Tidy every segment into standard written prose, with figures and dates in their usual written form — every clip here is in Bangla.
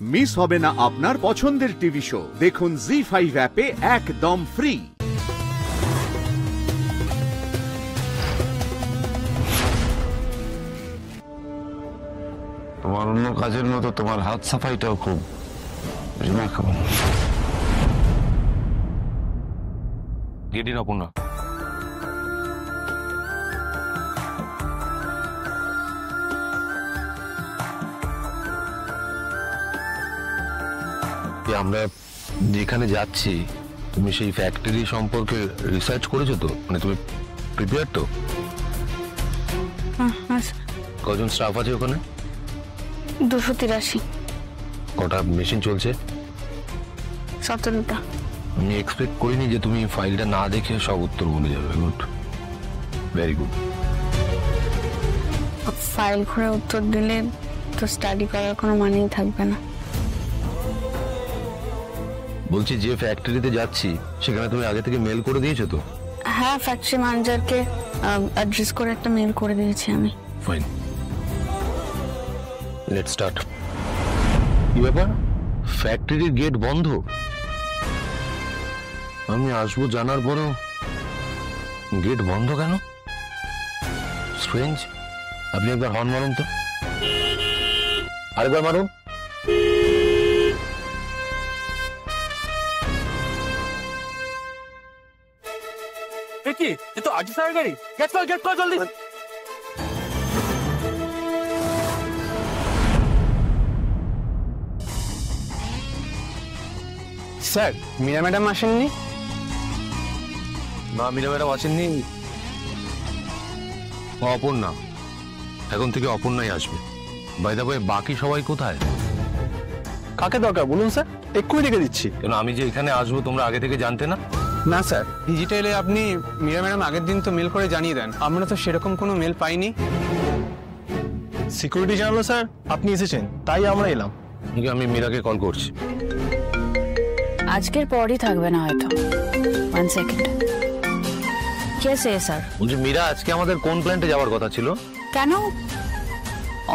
মিস হবে না আপনার পছন্দের টিভি শো। দেখুন জি5 অ্যাপে একদম ফ্রি। তোমার অন্য কাজের মতো তোমার হাত সাফাইটাও খুব রিমার্কেবল। Get in Aparna. আমরা যেখানে যাচ্ছি তুমি সেই ফ্যাক্টরি সম্পর্কে রিসার্চ করেছো তো? মানে তুমি প্রিপেয়ার তো? কজন স্টাফ আছে ওখানে? 283। কটা মেশিন চলছে? 17টা। আমি এক্সপেক্ট করিনি যে তুমি ফাইলটা না দেখে সব উত্তর বলে যাবে। Good, very good. ফাইল খুলে উত্তর দিলে তো স্টাডি করার কোনো মানেই থাকবে না। বলছি যে ফ্যাক্টরিতে যাচ্ছি সেখানে তুমি আগে থেকে মেল করে দিয়েছো তো? হ্যাঁ, ফ্যাক্টরি ম্যানেজারকে অ্যাড্রেস করে একটা মেল করে দিয়েছি আমি। Fine, let's start. কি ব্যাপার, ফ্যাক্টরির গেট বন্ধ? আমি আসবো জানার পরেও গেট বন্ধ কেন? স্ট্রেঞ্জ। আপনি একবার হর্ন মারুন তো, আরেকবার মারুন। কি এ তো আজ স্যার গাড়ি। গেট কর জলদি। স্যার, মীরা ম্যাডাম আসেননি? না, মীরা ম্যাডাম আসেননি। অপর্ণা, এখন থেকে অপর্ণাই আসবে। বাই দ্য ওয়ে, বাকি সবাই কোথায়? কাকে দরকার বলুন স্যার, এক্ষুনি রেখে দিচ্ছি। কেন, আমি যে এখানে আসবো তোমরা আগে থেকে জানতে না? না স্যার, ডিজিটালে আপনি মীরা ম্যাডাম আগের দিন তো মেল করে জানিয়ে দেন, আমরা তো সেরকম কোনো মেল পাইনি। সিকিউরিটি জানালো স্যার আপনি এসেছেন, তাই আমরা এলাম। আমি মীরাকে কল করছি। আজকের পরই থাকবে না হয়তো। 1 সেকেন্ড। কেসে স্যার? বলছি মীরা, আজকে আমাদের কোন প্ল্যান্টে যাওয়ার কথা ছিল? কেন?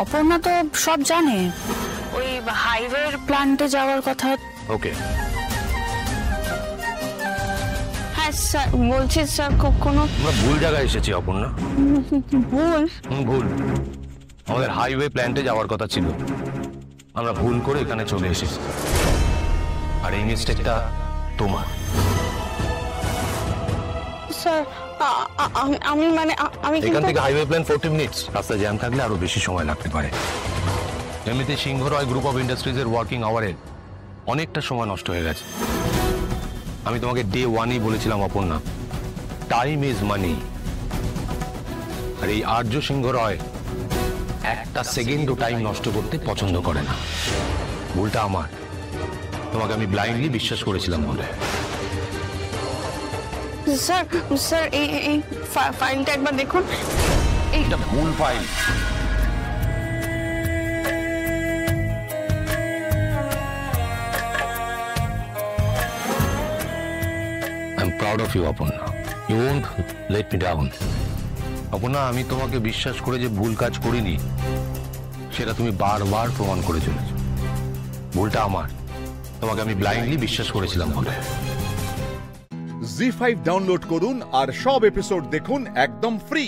অপর্ণা তো সব জানে। ওই হাইওয়ের প্ল্যান্টে যাওয়ার কথা। ওকে। হ্যাঁ স্যার, বলছি স্যার কোনো আমরা ভুল জায়গায় এসেছি অপর্ণা। ভুল? ভুল। আমাদের হাইওয়ে প্ল্যান্টে যাওয়ার কথা ছিল, আমরা ভুল করে এখানে চলে এসেছি। আর এই মিস্টেকটা তোমার। স্যার আমি মানে আমি এখান থেকে হাইওয়ে প্ল্যান 40 মিনিটস। রাস্তায় জ্যাম থাকলে আরো বেশি সময় লাগতে পারে। এমনিতে সিংহরায় গ্রুপ অফ ইন্ডাস্ট্রিজের ওয়ার্কিং আওয়ারে অনেকটা সময় নষ্ট হয়ে গেছে। আমি তোমাকে ডে 1-ই বলেছিলাম অপর্ণা, টাইম ইজ মানি। আর এই আর্য সিংহ রয় একটা সেকেন্ডও টাইম নষ্ট করতে পছন্দ করে না। ভুলটা আমার, তোমাকে আমি ব্লাইন্ডলি বিশ্বাস করেছিলাম বলে। স্যার স্যার এই ফাইলটা একবার দেখুন। এটা ভুল file. I'm proud of you, Aparna. You won't let me down. Aparna, আমি তোমাকে বিশ্বাস করে যে ভুল কাজ করিনি সেটা তুমি বারবার প্রমাণ করে চলেছো। ভুলটা আমার, তোমাকে আমি ব্লাইন্ডলি বিশ্বাস করেছিলাম বলে। জি5 ডাউনলোড করুন আর সব এপিসোড দেখুন একদম ফ্রি।